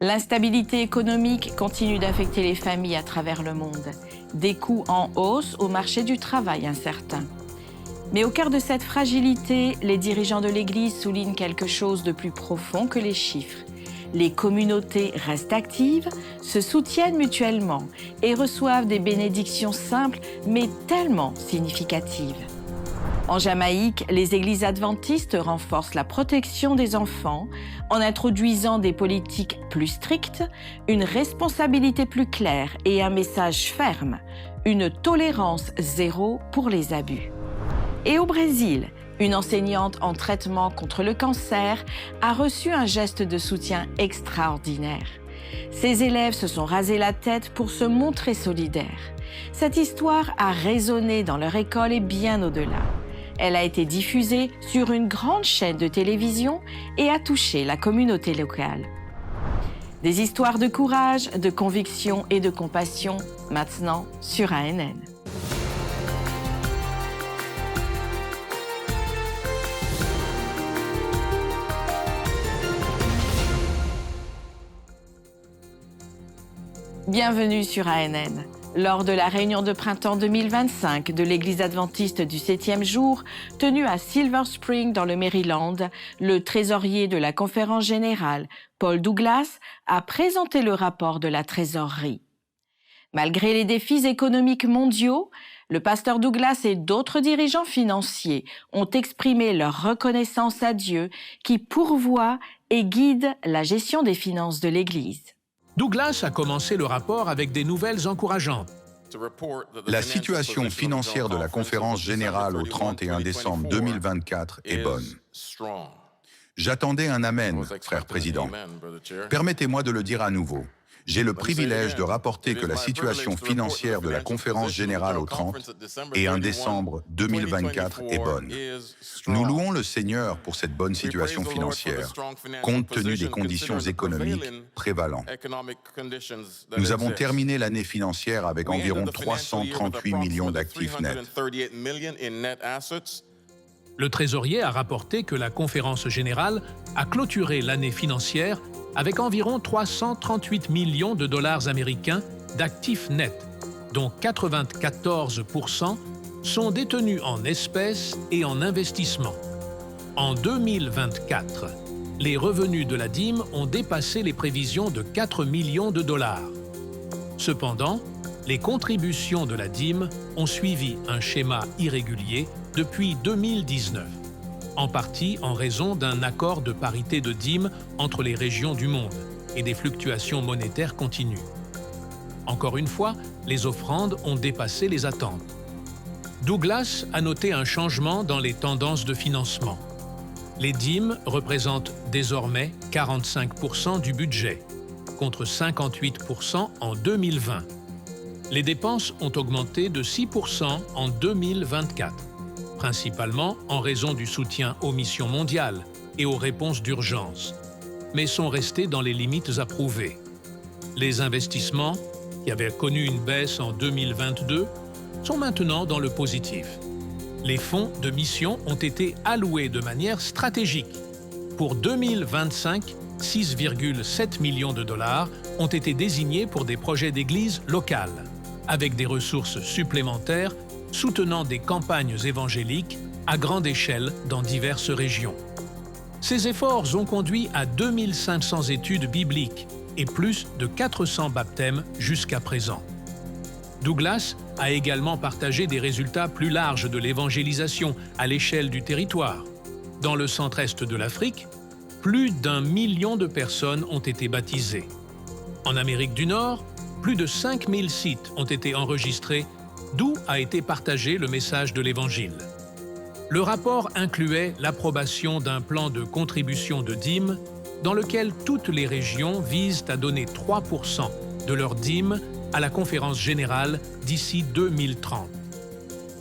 L'instabilité économique continue d'affecter les familles à travers le monde. Des coûts en hausse au marché du travail incertain. Mais au cœur de cette fragilité, les dirigeants de l'Église soulignent quelque chose de plus profond que les chiffres. Les communautés restent actives, se soutiennent mutuellement et reçoivent des bénédictions simples mais tellement significatives. En Jamaïque, les églises adventistes renforcent la protection des enfants en introduisant des politiques plus strictes, une responsabilité plus claire et un message ferme, une tolérance zéro pour les abus. Et au Brésil, une enseignante en traitement contre le cancer a reçu un geste de soutien extraordinaire. Ses élèves se sont rasés la tête pour se montrer solidaires. Cette histoire a résonné dans leur école et bien au-delà. Elle a été diffusée sur une grande chaîne de télévision et a touché la communauté locale. Des histoires de courage, de conviction et de compassion, maintenant sur ANN. Bienvenue sur ANN. Lors de la réunion de printemps 2025 de l'Église adventiste du 7e jour, tenue à Silver Spring dans le Maryland, le trésorier de la conférence générale, Paul Douglas, a présenté le rapport de la trésorerie. Malgré les défis économiques mondiaux, le pasteur Douglas et d'autres dirigeants financiers ont exprimé leur reconnaissance à Dieu qui pourvoit et guide la gestion des finances de l'Église. Douglas a commencé le rapport avec des nouvelles encourageantes. La situation financière de la conférence générale au 31 décembre 2024 est bonne. J'attendais un Amen, frère président. Permettez-moi de le dire à nouveau. J'ai le privilège de rapporter que la situation financière de la conférence générale au 30 et 1 décembre 2024 est bonne. Nous louons le Seigneur pour cette bonne situation financière, compte tenu des conditions économiques prévalentes. Nous avons terminé l'année financière avec environ 338 millions d'actifs nets. Le trésorier a rapporté que la conférence générale a clôturé l'année financière avec environ 338 millions de dollars américains d'actifs nets, dont 94% sont détenus en espèces et en investissements. En 2024, les revenus de la dîme ont dépassé les prévisions de 4 millions de dollars. Cependant, les contributions de la dîme ont suivi un schéma irrégulier depuis 2019, en partie en raison d'un accord de parité de dîme entre les régions du monde et des fluctuations monétaires continues. Encore une fois, les offrandes ont dépassé les attentes. Douglas a noté un changement dans les tendances de financement. Les dîmes représentent désormais 45% du budget, contre 58% en 2020. Les dépenses ont augmenté de 6% en 2024, principalement en raison du soutien aux missions mondiales et aux réponses d'urgence, mais sont restés dans les limites approuvées. Les investissements, qui avaient connu une baisse en 2022, sont maintenant dans le positif. Les fonds de mission ont été alloués de manière stratégique. Pour 2025, 6,7 millions de dollars ont été désignés pour des projets d'église locales, avec des ressources supplémentaires soutenant des campagnes évangéliques à grande échelle dans diverses régions. Ces efforts ont conduit à 2500 études bibliques et plus de 400 baptêmes jusqu'à présent. Douglas a également partagé des résultats plus larges de l'évangélisation à l'échelle du territoire. Dans le centre-est de l'Afrique, plus d'1 million de personnes ont été baptisées. En Amérique du Nord, plus de 5000 sites ont été enregistrés, d'où a été partagé le message de l'Évangile. Le rapport incluait l'approbation d'un plan de contribution de dîmes dans lequel toutes les régions visent à donner 3% de leurs dîmes à la conférence générale d'ici 2030.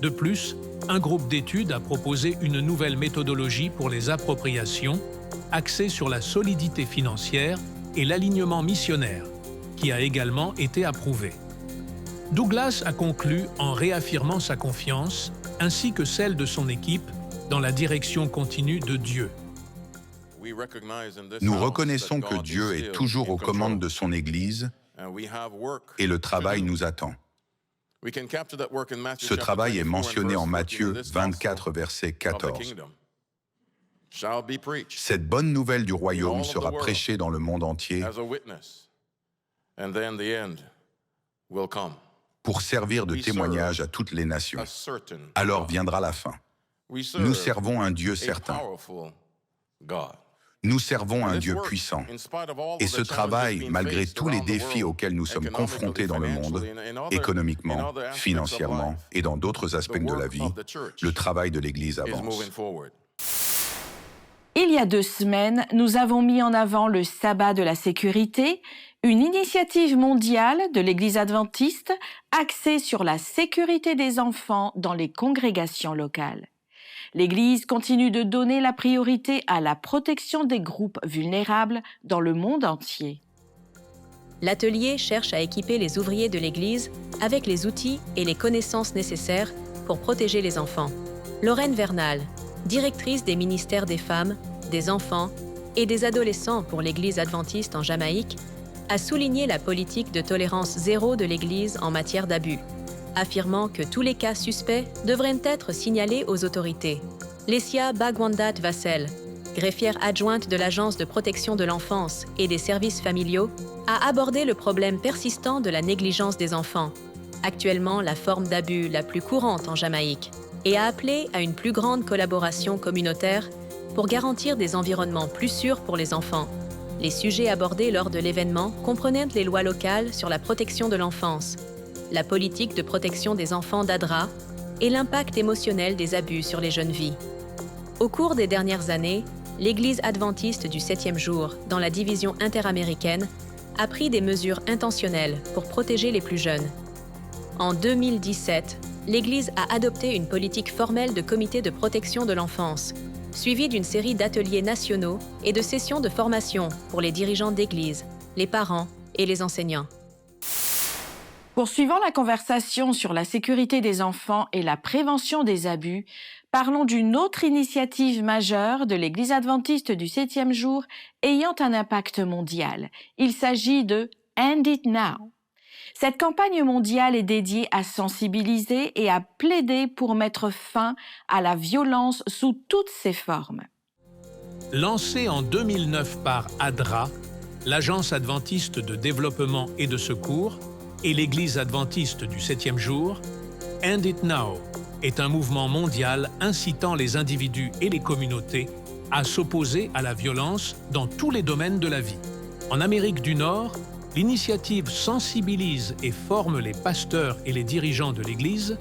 De plus, un groupe d'études a proposé une nouvelle méthodologie pour les appropriations, axée sur la solidité financière et l'alignement missionnaire, qui a également été approuvée. Douglas a conclu en réaffirmant sa confiance, ainsi que celle de son équipe, dans la direction continue de Dieu. Nous reconnaissons que Dieu est toujours aux commandes de son Église et le travail nous attend. Ce travail est mentionné en Matthieu 24, verset 14. Cette bonne nouvelle du royaume sera prêchée dans le monde entier pour servir de témoignage à toutes les nations. Alors viendra la fin. Nous servons un Dieu certain. Nous servons un Dieu puissant. Et ce travail, malgré tous les défis auxquels nous sommes confrontés dans le monde, économiquement, financièrement et dans d'autres aspects de la vie, le travail de l'Église avance. Il y a 2 semaines, nous avons mis en avant le sabbat de la sécurité, une initiative mondiale de l'Église adventiste axée sur la sécurité des enfants dans les congrégations locales. L'Église continue de donner la priorité à la protection des groupes vulnérables dans le monde entier. L'atelier cherche à équiper les ouvriers de l'Église avec les outils et les connaissances nécessaires pour protéger les enfants. Lorraine Vernal, directrice des ministères des femmes, des enfants et des adolescents pour l'Église adventiste en Jamaïque, a souligné la politique de tolérance zéro de l'Église en matière d'abus, affirmant que tous les cas suspects devraient être signalés aux autorités. Lesia Bagwandat Vassel, greffière adjointe de l'Agence de protection de l'enfance et des services familiaux, a abordé le problème persistant de la négligence des enfants, actuellement la forme d'abus la plus courante en Jamaïque, et a appelé à une plus grande collaboration communautaire pour garantir des environnements plus sûrs pour les enfants. Les sujets abordés lors de l'événement comprenaient les lois locales sur la protection de l'enfance, la politique de protection des enfants d'ADRA et l'impact émotionnel des abus sur les jeunes vies. Au cours des dernières années, l'Église adventiste du 7e jour, dans la division interaméricaine, a pris des mesures intentionnelles pour protéger les plus jeunes. En 2017, l'Église a adopté une politique formelle de comité de protection de l'enfance, suivie d'une série d'ateliers nationaux et de sessions de formation pour les dirigeants d'Église, les parents et les enseignants. Poursuivant la conversation sur la sécurité des enfants et la prévention des abus, parlons d'une autre initiative majeure de l'Église adventiste du 7e jour ayant un impact mondial. Il s'agit de End It Now. Cette campagne mondiale est dédiée à sensibiliser et à plaider pour mettre fin à la violence sous toutes ses formes. Lancée en 2009 par ADRA, l'Agence adventiste de développement et de secours, et l'Église adventiste du 7e jour, End It Now est un mouvement mondial incitant les individus et les communautés à s'opposer à la violence dans tous les domaines de la vie. En Amérique du Nord, l'initiative sensibilise et forme les pasteurs et les dirigeants de l'Église,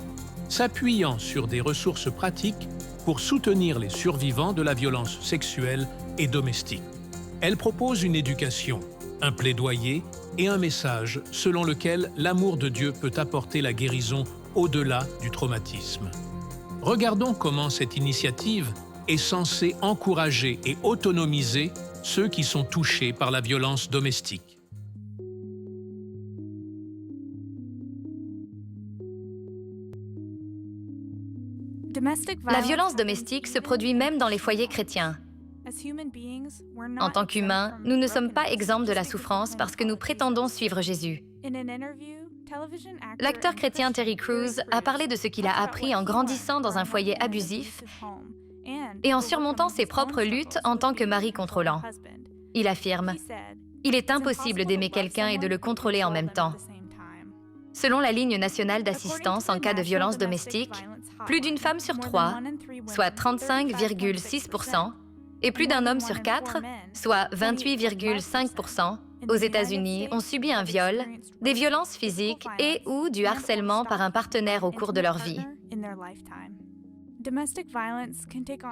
s'appuyant sur des ressources pratiques pour soutenir les survivants de la violence sexuelle et domestique. Elle propose une éducation, un plaidoyer et un message selon lequel l'amour de Dieu peut apporter la guérison au-delà du traumatisme. Regardons comment cette initiative est censée encourager et autonomiser ceux qui sont touchés par la violence domestique. La violence domestique se produit même dans les foyers chrétiens. En tant qu'humains, nous ne sommes pas exempts de la souffrance parce que nous prétendons suivre Jésus. L'acteur chrétien Terry Crews a parlé de ce qu'il a appris en grandissant dans un foyer abusif et en surmontant ses propres luttes en tant que mari contrôlant. Il affirme « Il est impossible d'aimer quelqu'un et de le contrôler en même temps. » Selon la ligne nationale d'assistance en cas de violence domestique, plus d'une femme sur 3, soit 35,6%, et plus d'un homme sur 4, soit 28,5%, aux États-Unis ont subi un viol, des violences physiques et ou du harcèlement par un partenaire au cours de leur vie.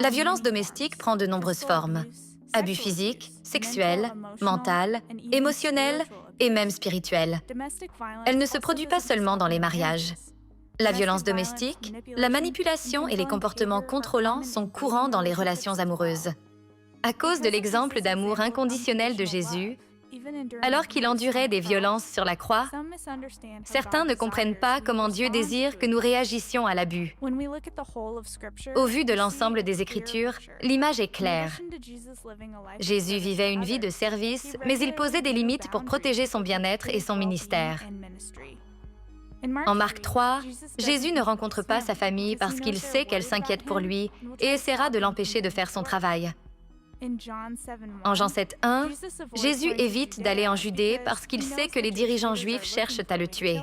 La violence domestique prend de nombreuses formes. Abus physiques, sexuels, mental, émotionnels et même spirituels. Elle ne se produit pas seulement dans les mariages. La violence domestique, la manipulation et les comportements contrôlants sont courants dans les relations amoureuses. À cause de l'exemple d'amour inconditionnel de Jésus, Alors qu'il endurait des violences sur la croix, certains ne comprennent pas comment Dieu désire que nous réagissions à l'abus. Au vu de l'ensemble des Écritures, l'image est claire. Jésus vivait une vie de service, mais il posait des limites pour protéger son bien-être et son ministère. En Marc 3, Jésus ne rencontre pas sa famille parce qu'il sait qu'elle s'inquiète pour lui et essaiera de l'empêcher de faire son travail. En Jean 7:1, Jésus évite d'aller en Judée parce qu'il sait que les dirigeants juifs cherchent à le tuer.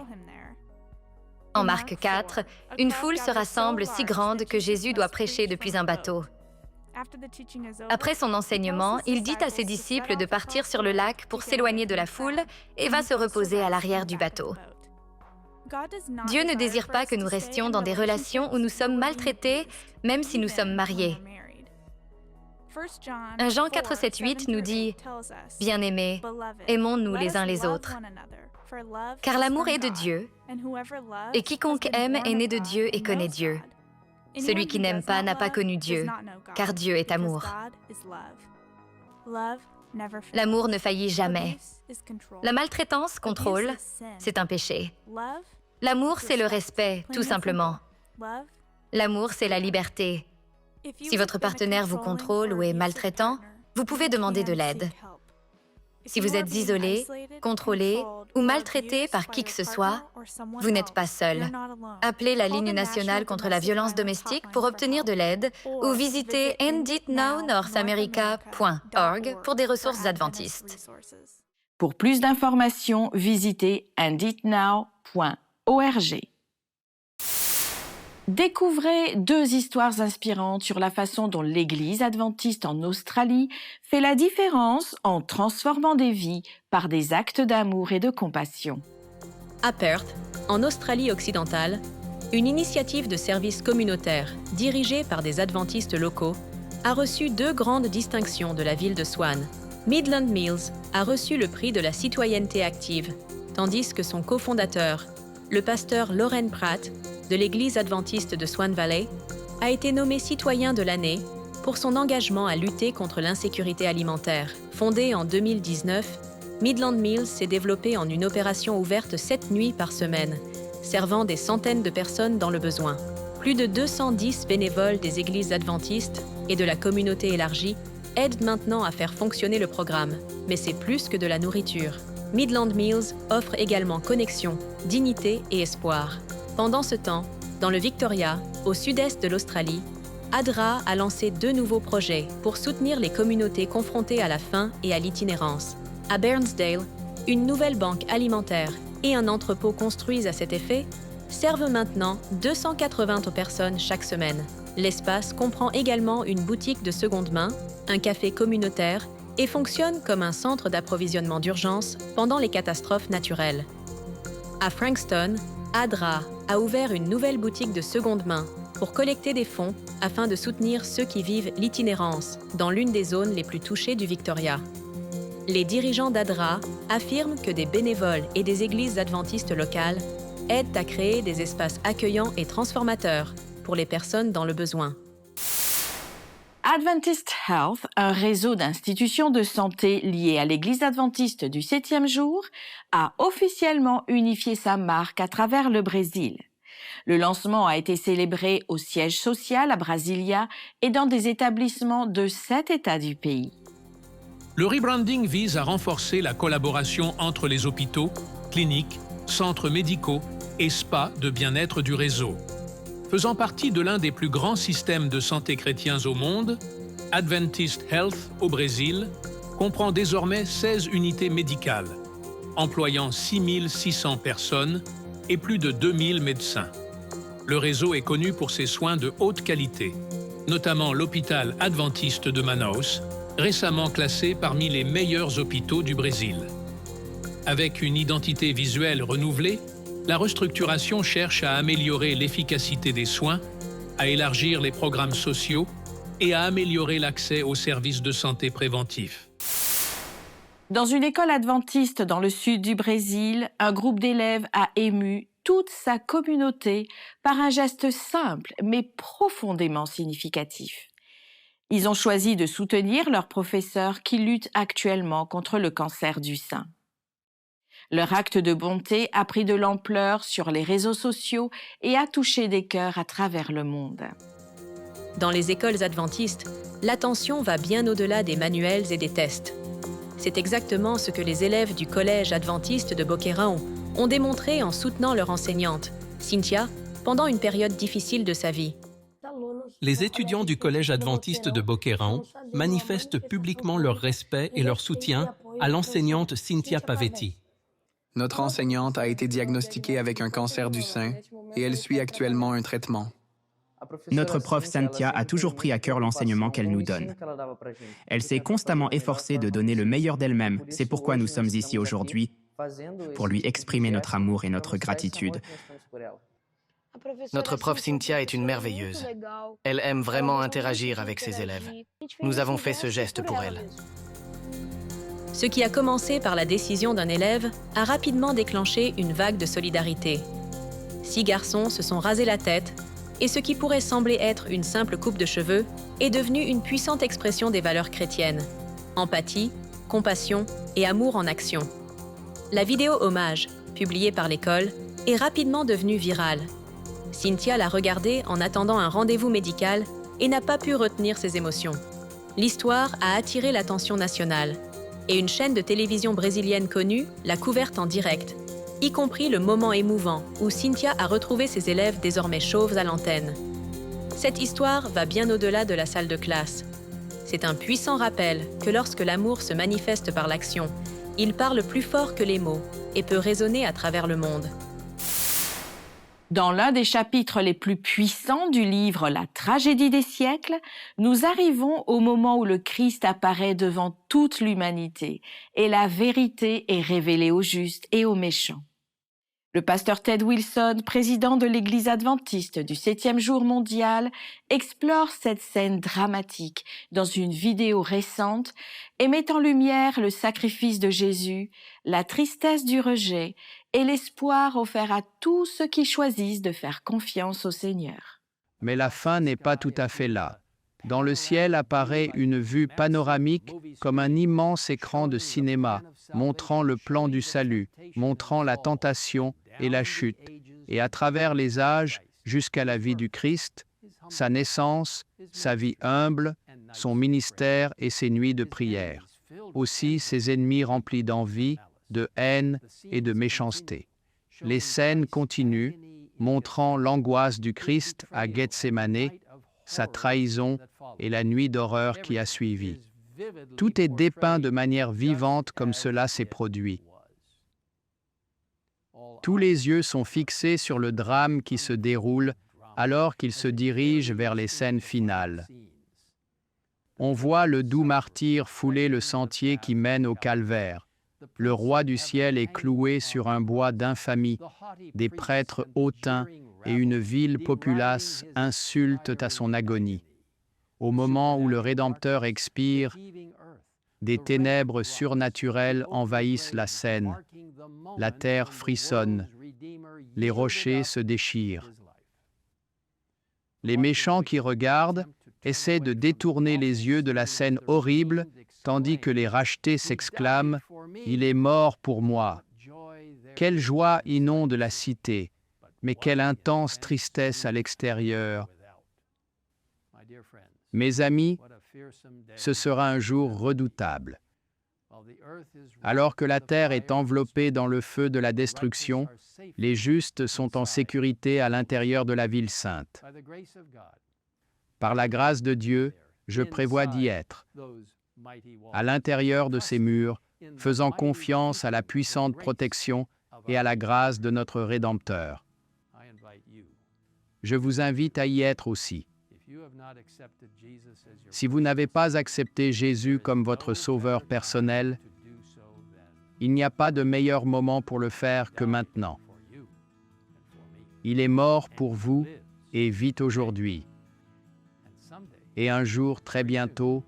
En Marc 4, une foule se rassemble si grande que Jésus doit prêcher depuis un bateau. Après son enseignement, il dit à ses disciples de partir sur le lac pour s'éloigner de la foule et va se reposer à l'arrière du bateau. Dieu ne désire pas que nous restions dans des relations où nous sommes maltraités, même si nous sommes mariés. 1 Jean 4, 7, 8 nous dit « Bien-aimés, aimons-nous les uns les autres, car l'amour est de Dieu, et quiconque aime est né de Dieu et connaît Dieu. Celui qui n'aime pas n'a pas connu Dieu, car Dieu est amour. L'amour ne faillit jamais. La maltraitance contrôle, c'est un péché. L'amour, c'est le respect, tout simplement. L'amour, c'est la liberté. Si votre partenaire vous contrôle ou est maltraitant, vous pouvez demander de l'aide. Si vous êtes isolé, contrôlé ou maltraité par qui que ce soit, vous n'êtes pas seul. Appelez la ligne nationale contre la violence domestique pour obtenir de l'aide ou visitez enditnownorthamerica.org pour des ressources adventistes. Pour plus d'informations, visitez enditnow.org. Découvrez 2 histoires inspirantes sur la façon dont l'Église adventiste en Australie fait la différence en transformant des vies par des actes d'amour et de compassion. À Perth, en Australie occidentale, une initiative de service communautaire dirigée par des adventistes locaux a reçu 2 grandes distinctions de la ville de Swan. Midland Mills a reçu le prix de la citoyenneté active, tandis que son cofondateur, le pasteur Loren Pratt, de l'Église adventiste de Swan Valley, a été nommé citoyen de l'année pour son engagement à lutter contre l'insécurité alimentaire. Fondé en 2019, Midland Mills s'est développé en une opération ouverte 7 nuits par semaine, servant des centaines de personnes dans le besoin. Plus de 210 bénévoles des églises adventistes et de la communauté élargie aident maintenant à faire fonctionner le programme, mais c'est plus que de la nourriture. Midland Mills offre également connexion, dignité et espoir. Pendant ce temps, dans le Victoria, au sud-est de l'Australie, ADRA a lancé 2 nouveaux projets pour soutenir les communautés confrontées à la faim et à l'itinérance. À Bairnsdale, une nouvelle banque alimentaire et un entrepôt construits à cet effet servent maintenant 280 personnes chaque semaine. L'espace comprend également une boutique de seconde main, un café communautaire et fonctionne comme un centre d'approvisionnement d'urgence pendant les catastrophes naturelles. À Frankston, ADRA a ouvert une nouvelle boutique de seconde main pour collecter des fonds afin de soutenir ceux qui vivent l'itinérance dans l'une des zones les plus touchées du Victoria. Les dirigeants d'ADRA affirment que des bénévoles et des églises adventistes locales aident à créer des espaces accueillants et transformateurs pour les personnes dans le besoin. Adventist Health, un réseau d'institutions de santé liées à l'Église adventiste du 7e jour, a officiellement unifié sa marque à travers le Brésil. Le lancement a été célébré au siège social à Brasilia et dans des établissements de 7 États du pays. Le rebranding vise à renforcer la collaboration entre les hôpitaux, cliniques, centres médicaux et spas de bien-être du réseau. Faisant partie de l'un des plus grands systèmes de santé chrétiens au monde, Adventist Health au Brésil comprend désormais 16 unités médicales, employant 6 600 personnes et plus de 2000 médecins. Le réseau est connu pour ses soins de haute qualité, notamment l'hôpital adventiste de Manaus, récemment classé parmi les meilleurs hôpitaux du Brésil. Avec une identité visuelle renouvelée, la restructuration cherche à améliorer l'efficacité des soins, à élargir les programmes sociaux et à améliorer l'accès aux services de santé préventifs. Dans une école adventiste dans le sud du Brésil, un groupe d'élèves a ému toute sa communauté par un geste simple mais profondément significatif. Ils ont choisi de soutenir leur professeur qui lutte actuellement contre le cancer du sein. Leur acte de bonté a pris de l'ampleur sur les réseaux sociaux et a touché des cœurs à travers le monde. Dans les écoles adventistes, l'attention va bien au-delà des manuels et des tests. C'est exactement ce que les élèves du collège adventiste de Boquerón ont démontré en soutenant leur enseignante, Cynthia, pendant une période difficile de sa vie. Les étudiants du collège adventiste de Boquerón manifestent publiquement leur respect et leur soutien à l'enseignante Cynthia Pavetti. Notre enseignante a été diagnostiquée avec un cancer du sein et elle suit actuellement un traitement. Notre prof Cynthia a toujours pris à cœur l'enseignement qu'elle nous donne. Elle s'est constamment efforcée de donner le meilleur d'elle-même. C'est pourquoi nous sommes ici aujourd'hui, pour lui exprimer notre amour et notre gratitude. Notre prof Cynthia est une merveilleuse. Elle aime vraiment interagir avec ses élèves. Nous avons fait ce geste pour elle. Ce qui a commencé par la décision d'un élève a rapidement déclenché une vague de solidarité. 6 garçons se sont rasés la tête et ce qui pourrait sembler être une simple coupe de cheveux est devenu une puissante expression des valeurs chrétiennes. Empathie, compassion et amour en action. La vidéo hommage, publiée par l'école, est rapidement devenue virale. Cynthia l'a regardée en attendant un rendez-vous médical et n'a pas pu retenir ses émotions. L'histoire a attiré l'attention nationale et une chaîne de télévision brésilienne connue l'a couverte en direct, y compris le moment émouvant où Cynthia a retrouvé ses élèves désormais chauves à l'antenne. Cette histoire va bien au-delà de la salle de classe. C'est un puissant rappel que lorsque l'amour se manifeste par l'action, il parle plus fort que les mots et peut résonner à travers le monde. Dans l'un des chapitres les plus puissants du livre La tragédie des siècles, nous arrivons au moment où le Christ apparaît devant toute l'humanité et la vérité est révélée aux justes et aux méchants. Le pasteur Ted Wilson, président de l'Église adventiste du 7e jour mondial, explore cette scène dramatique dans une vidéo récente et met en lumière le sacrifice de Jésus, la tristesse du rejet et l'espoir offert à tous ceux qui choisissent de faire confiance au Seigneur. Mais la fin n'est pas tout à fait là. Dans le ciel apparaît une vue panoramique comme un immense écran de cinéma, montrant le plan du salut, montrant la tentation et la chute, et à travers les âges jusqu'à la vie du Christ, sa naissance, sa vie humble, son ministère et ses nuits de prière. Aussi ses ennemis remplis d'envie, de haine et de méchanceté. Les scènes continuent, montrant l'angoisse du Christ à Gethsémane, sa trahison et la nuit d'horreur qui a suivi. Tout est dépeint de manière vivante comme cela s'est produit. Tous les yeux sont fixés sur le drame qui se déroule alors qu'il se dirige vers les scènes finales. On voit le doux martyr fouler le sentier qui mène au calvaire. Le roi du ciel est cloué sur un bois d'infamie. Des prêtres hautains et une ville populace insultent à son agonie. Au moment où le Rédempteur expire, des ténèbres surnaturelles envahissent la scène. La terre frissonne. Les rochers se déchirent. Les méchants qui regardent essaient de détourner les yeux de la scène horrible, tandis que les rachetés s'exclament « Il est mort pour moi ». Quelle joie inonde la cité, mais quelle intense tristesse à l'extérieur. Mes amis, ce sera un jour redoutable. Alors que la terre est enveloppée dans le feu de la destruction, les justes sont en sécurité à l'intérieur de la ville sainte. Par la grâce de Dieu, je prévois d'y être, à l'intérieur de ces murs, faisant confiance à la puissante protection et à la grâce de notre Rédempteur. Je vous invite à y être aussi. Si vous n'avez pas accepté Jésus comme votre sauveur personnel, il n'y a pas de meilleur moment pour le faire que maintenant. Il est mort pour vous et vit aujourd'hui. Et un jour, très bientôt,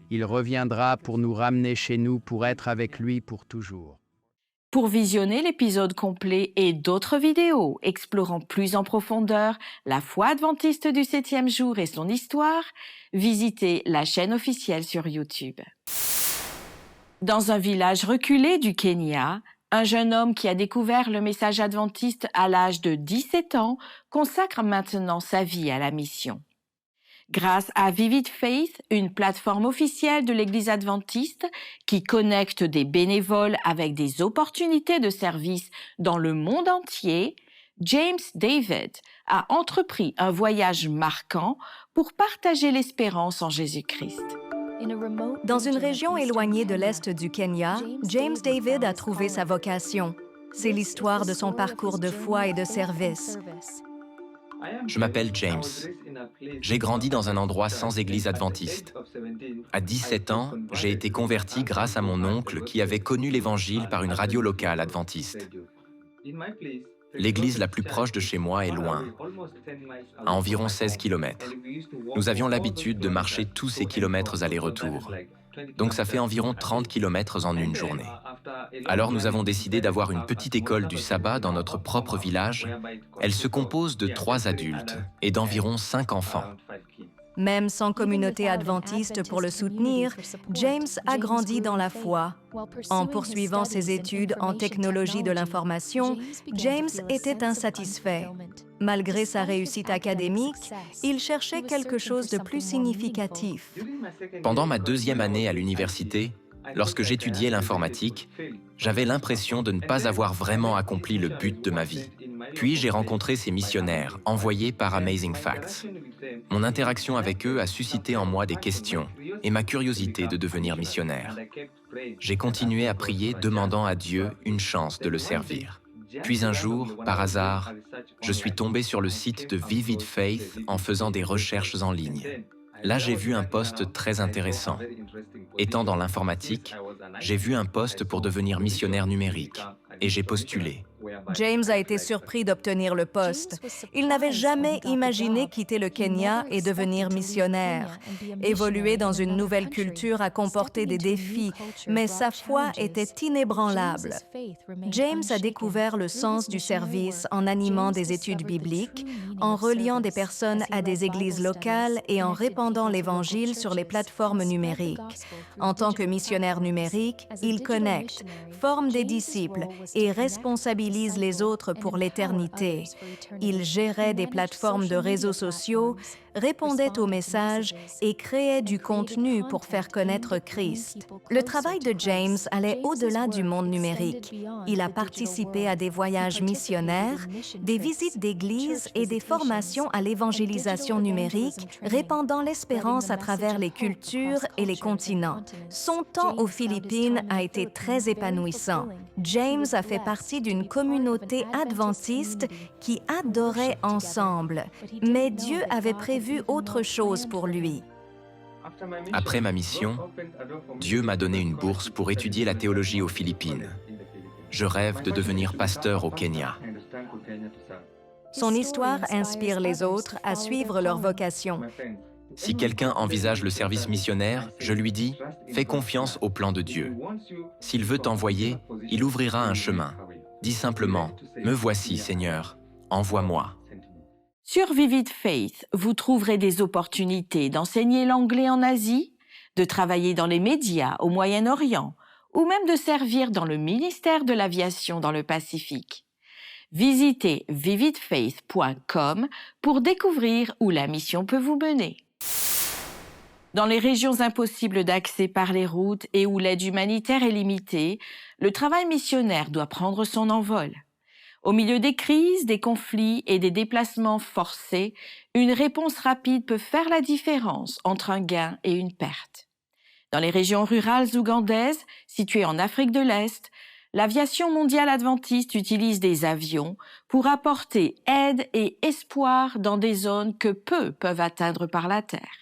il reviendra pour nous ramener chez nous pour être avec lui pour toujours. Pour visionner l'épisode complet et d'autres vidéos explorant plus en profondeur la foi adventiste du 7e jour et son histoire, visitez la chaîne officielle sur YouTube. Dans un village reculé du Kenya, un jeune homme qui a découvert le message adventiste à l'âge de 17 ans consacre maintenant sa vie à la mission. Grâce à Vivid Faith, une plateforme officielle de l'Église adventiste qui connecte des bénévoles avec des opportunités de service dans le monde entier, James David a entrepris un voyage marquant pour partager l'espérance en Jésus-Christ. Dans une région éloignée de l'Est du Kenya, James David a trouvé sa vocation. C'est l'histoire de son parcours de foi et de service. Je m'appelle James. J'ai grandi dans un endroit sans église adventiste. À 17 ans, j'ai été converti grâce à mon oncle qui avait connu l'Évangile par une radio locale adventiste. L'église la plus proche de chez moi est loin, à environ 16 km. Nous avions l'habitude de marcher tous ces kilomètres aller-retour. Donc ça fait environ 30 km en une journée. Alors nous avons décidé d'avoir une petite école du sabbat dans notre propre village. Elle se compose de 3 adultes et d'environ 5 enfants. Même sans communauté adventiste pour le soutenir, James a grandi dans la foi. En poursuivant ses études en technologie de l'information, James était insatisfait. Malgré sa réussite académique, il cherchait quelque chose de plus significatif. Pendant ma 2e année à l'université, lorsque j'étudiais l'informatique, j'avais l'impression de ne pas avoir vraiment accompli le but de ma vie. Puis j'ai rencontré ces missionnaires, envoyés par Amazing Facts. Mon interaction avec eux a suscité en moi des questions et ma curiosité de devenir missionnaire. J'ai continué à prier, demandant à Dieu une chance de le servir. Puis un jour, par hasard, je suis tombé sur le site de Vivid Faith en faisant des recherches en ligne. Là, j'ai vu un poste très intéressant. Étant dans l'informatique, j'ai vu un poste pour devenir missionnaire numérique et j'ai postulé. James a été surpris d'obtenir le poste. Il n'avait jamais imaginé quitter le Kenya et devenir missionnaire. Évoluer dans une nouvelle culture a comporté des défis, mais sa foi était inébranlable. James a découvert le sens du service en animant des études bibliques, en reliant des personnes à des églises locales et en répandant l'Évangile sur les plateformes numériques. En tant que missionnaire numérique, il connecte, forme des disciples et responsabilise les autres pour l'éternité. Il gérait des plateformes de réseaux sociaux, répondait aux messages et créait du contenu pour faire connaître Christ. Le travail de James allait au-delà du monde numérique. Il a participé à des voyages missionnaires, des visites d'églises et des formations à l'évangélisation numérique, répandant l'espérance à travers les cultures et les continents. Son temps aux Philippines a été très épanouissant. James a fait partie d'une communauté adventiste qui adorait ensemble, mais Dieu avait prévu autre chose pour lui. Après ma mission, Dieu m'a donné une bourse pour étudier la théologie aux Philippines. Je rêve de devenir pasteur au Kenya. Son histoire inspire les autres à suivre leur vocation. Si quelqu'un envisage le service missionnaire, je lui dis « Fais confiance au plan de Dieu. S'il veut t'envoyer, il ouvrira un chemin. Dis simplement « Me voici, Seigneur, envoie-moi ». Sur Vivid Faith, vous trouverez des opportunités d'enseigner l'anglais en Asie, de travailler dans les médias au Moyen-Orient ou même de servir dans le ministère de l'aviation dans le Pacifique. Visitez vividfaith.com pour découvrir où la mission peut vous mener. Dans les régions impossibles d'accès par les routes et où l'aide humanitaire est limitée, le travail missionnaire doit prendre son envol. Au milieu des crises, des conflits et des déplacements forcés, une réponse rapide peut faire la différence entre un gain et une perte. Dans les régions rurales ougandaises, situées en Afrique de l'Est, l'aviation mondiale adventiste utilise des avions pour apporter aide et espoir dans des zones que peu peuvent atteindre par la terre.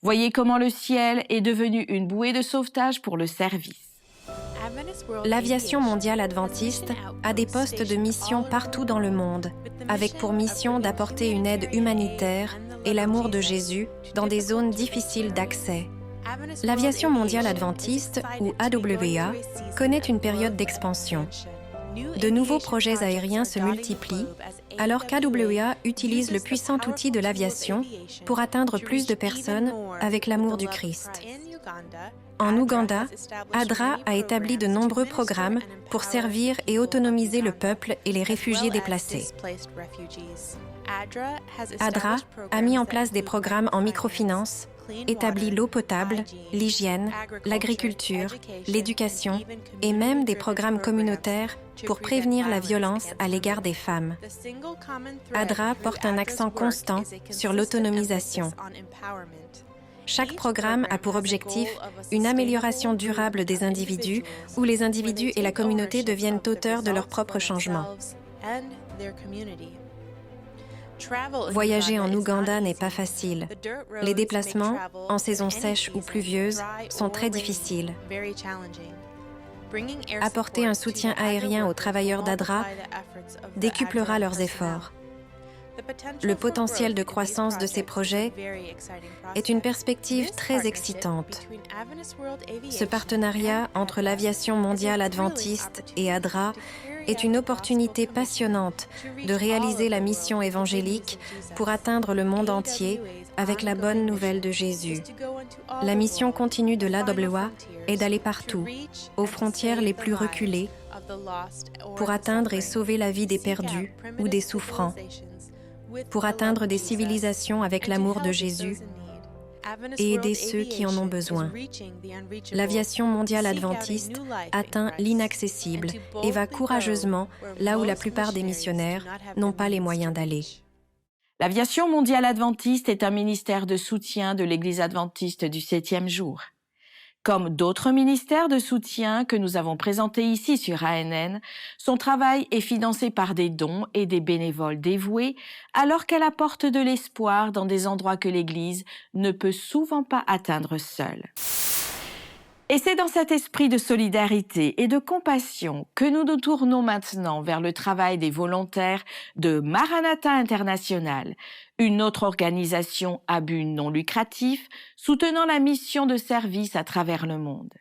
Voyez comment le ciel est devenu une bouée de sauvetage pour le service. L'Aviation mondiale adventiste a des postes de mission partout dans le monde, avec pour mission d'apporter une aide humanitaire et l'amour de Jésus dans des zones difficiles d'accès. L'aviation mondiale adventiste, ou AWA, connaît une période d'expansion. De nouveaux projets aériens se multiplient, alors qu'AWA utilise le puissant outil de l'aviation pour atteindre plus de personnes avec l'amour du Christ. En Ouganda, ADRA a établi de nombreux programmes pour servir et autonomiser le peuple et les réfugiés déplacés. ADRA a mis en place des programmes en microfinance, établi l'eau potable, l'hygiène, l'agriculture, l'éducation et même des programmes communautaires pour prévenir la violence à l'égard des femmes. ADRA porte un accent constant sur l'autonomisation. Chaque programme a pour objectif une amélioration durable des individus où les individus et la communauté deviennent auteurs de leur propre changement. Voyager en Ouganda n'est pas facile. Les déplacements, en saison sèche ou pluvieuse, sont très difficiles. Apporter un soutien aérien aux travailleurs d'ADRA décuplera leurs efforts. Le potentiel de croissance de ces projets est une perspective très excitante. Ce partenariat entre l'aviation mondiale adventiste et ADRA est une opportunité passionnante de réaliser la mission évangélique pour atteindre le monde entier avec la bonne nouvelle de Jésus. La mission continue de l'AWA est d'aller partout, aux frontières les plus reculées, pour atteindre et sauver la vie des perdus ou des souffrants, pour atteindre des civilisations avec l'amour de Jésus et aider ceux qui en ont besoin. L'aviation mondiale adventiste atteint l'inaccessible et va courageusement là où la plupart des missionnaires n'ont pas les moyens d'aller. L'Aviation mondiale adventiste est un ministère de soutien de l'Église adventiste du 7e jour. Comme d'autres ministères de soutien que nous avons présentés ici sur ANN, son travail est financé par des dons et des bénévoles dévoués, alors qu'elle apporte de l'espoir dans des endroits que l'Église ne peut souvent pas atteindre seule. Et c'est dans cet esprit de solidarité et de compassion que nous nous tournons maintenant vers le travail des volontaires de Maranatha International, une autre organisation à but non lucratif soutenant la mission de service à travers le monde.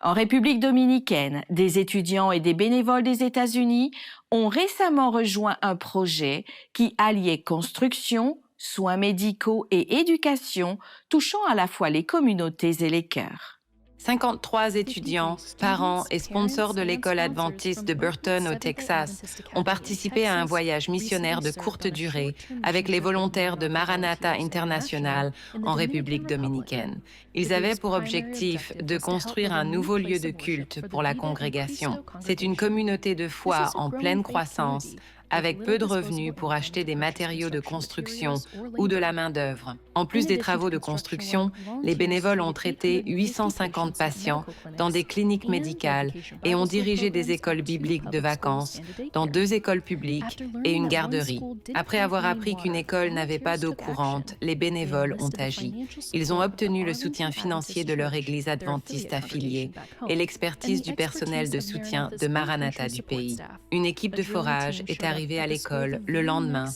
En République dominicaine, des étudiants et des bénévoles des États-Unis ont récemment rejoint un projet qui alliait construction, soins médicaux et éducation, touchant à la fois les communautés et les cœurs. 53 étudiants, parents et sponsors de l'école adventiste de Burton au Texas ont participé à un voyage missionnaire de courte durée avec les volontaires de Maranatha International en République dominicaine. Ils avaient pour objectif de construire un nouveau lieu de culte pour la congrégation. C'est une communauté de foi en pleine croissance, avec peu de revenus pour acheter des matériaux de construction ou de la main-d'œuvre. En plus des travaux de construction, les bénévoles ont traité 850 patients dans des cliniques médicales et ont dirigé des écoles bibliques de vacances dans 2 écoles publiques et une garderie. Après avoir appris qu'une école n'avait pas d'eau courante, les bénévoles ont agi. Ils ont obtenu le soutien financier de leur église adventiste affiliée et l'expertise du personnel de soutien de Maranatha du pays. Une équipe de forage est arrivée à l'école le lendemain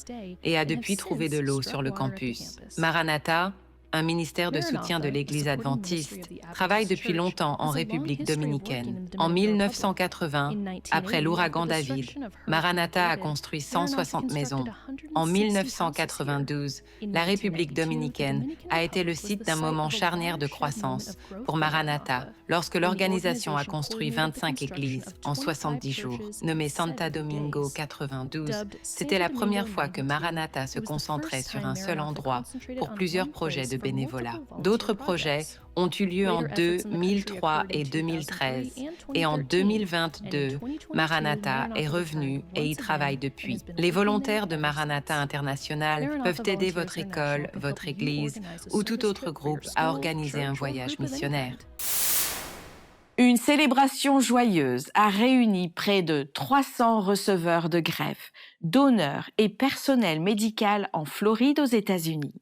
et a depuis trouvé de l'eau sur le campus. Maranatha, un ministère de soutien de l'Église adventiste, travaille depuis longtemps en République dominicaine. En 1980, après l'ouragan David, Maranatha a construit 160 maisons. En 1992, la République dominicaine a été le site d'un moment charnière de croissance pour Maranatha, lorsque l'organisation a construit 25 églises en 70 jours. Nommée Santa Domingo 92, c'était la première fois que Maranatha se concentrait sur un seul endroit pour plusieurs projets de bénévolat. D'autres projets ont eu lieu en 2003 et 2013. Et en 2022, Maranatha est revenu et y travaille depuis. Les volontaires de Maranatha International peuvent aider votre école, votre église ou tout autre groupe à organiser un voyage missionnaire. Une célébration joyeuse a réuni près de 300 receveurs de greffe, donneurs et personnel médical en Floride aux États-Unis.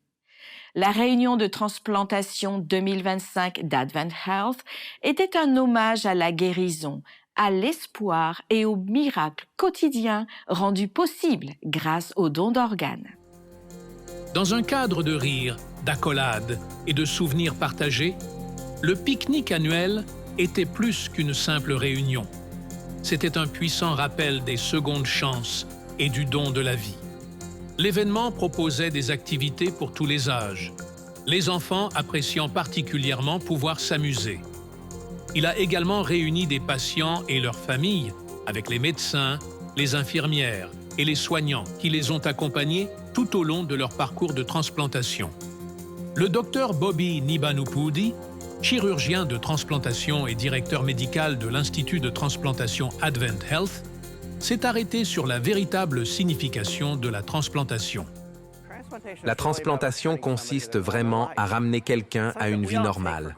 La réunion de transplantation 2025 d'Advent Health était un hommage à la guérison, à l'espoir et aux miracles quotidiens rendus possibles grâce aux dons d'organes. Dans un cadre de rire, d'accolade et de souvenirs partagés, Le pique-nique annuel était plus qu'une simple réunion. C'était un puissant rappel des secondes chances et du don de la vie. L'événement proposait des activités pour tous les âges, les enfants appréciant particulièrement pouvoir s'amuser. Il a également réuni des patients et leurs familles avec les médecins, les infirmières et les soignants qui les ont accompagnés tout au long de leur parcours de transplantation. Le docteur Bobby Nibanupudi, chirurgien de transplantation et directeur médical de l'Institut de transplantation Advent Health, s'est arrêté sur la véritable signification de la transplantation. La transplantation consiste vraiment à ramener quelqu'un à une vie normale.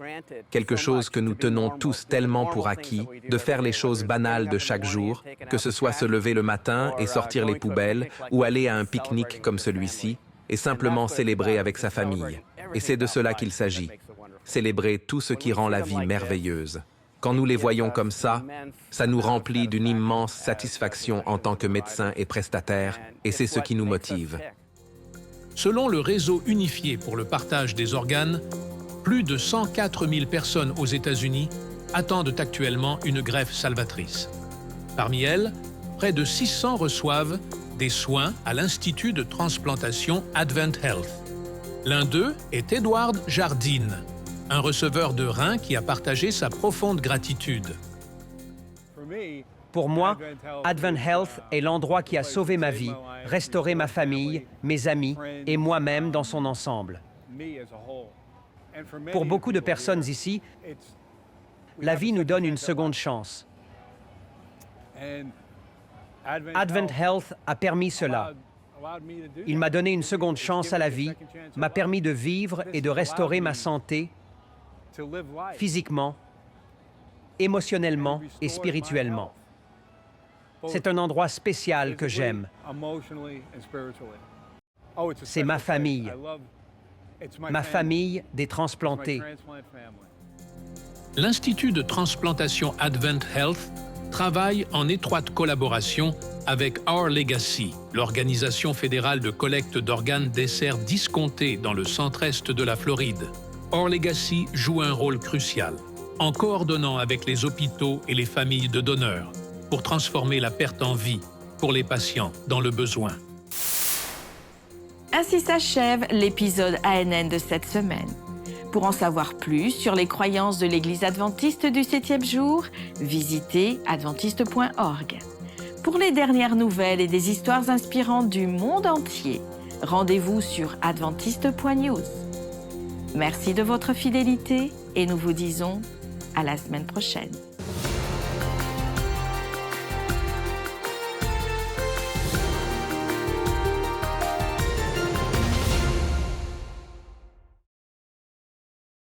Quelque chose que nous tenons tous tellement pour acquis, de faire les choses banales de chaque jour, que ce soit se lever le matin et sortir les poubelles, ou aller à un pique-nique comme celui-ci, et simplement célébrer avec sa famille. Et c'est de cela qu'il s'agit. Célébrer tout ce qui rend la vie merveilleuse. Quand nous les voyons comme ça nous remplit d'une immense satisfaction en tant que médecins et prestataires, et c'est ce qui nous motive. Selon le réseau unifié pour le partage des organes, plus de 104 000 personnes aux États-Unis attendent actuellement une greffe salvatrice. Parmi elles, près de 600 reçoivent des soins à l'Institut de transplantation Advent Health. L'un d'eux est Edward Jardine, un receveur de reins qui a partagé sa profonde gratitude. Pour moi, Advent Health est l'endroit qui a sauvé ma vie, restauré ma famille, mes amis et moi-même dans son ensemble. Pour beaucoup de personnes ici, la vie nous donne une seconde chance. Advent Health a permis cela. Il m'a donné une seconde chance à la vie, m'a permis de vivre et de restaurer ma santé physiquement, émotionnellement et spirituellement. C'est un endroit spécial que j'aime. C'est ma famille des transplantés. L'Institut de transplantation Advent Health travaille en étroite collaboration avec Our Legacy, l'organisation fédérale de collecte d'organes d'essais discomptés dans le centre-est de la Floride. Our Legacy joue un rôle crucial en coordonnant avec les hôpitaux et les familles de donneurs pour transformer la perte en vie pour les patients dans le besoin. Ainsi s'achève l'épisode ANN de cette semaine. Pour en savoir plus sur les croyances de l'Église adventiste du 7e jour, visitez adventiste.org. Pour les dernières nouvelles et des histoires inspirantes du monde entier, rendez-vous sur adventiste.news. Merci de votre fidélité et nous vous disons à la semaine prochaine.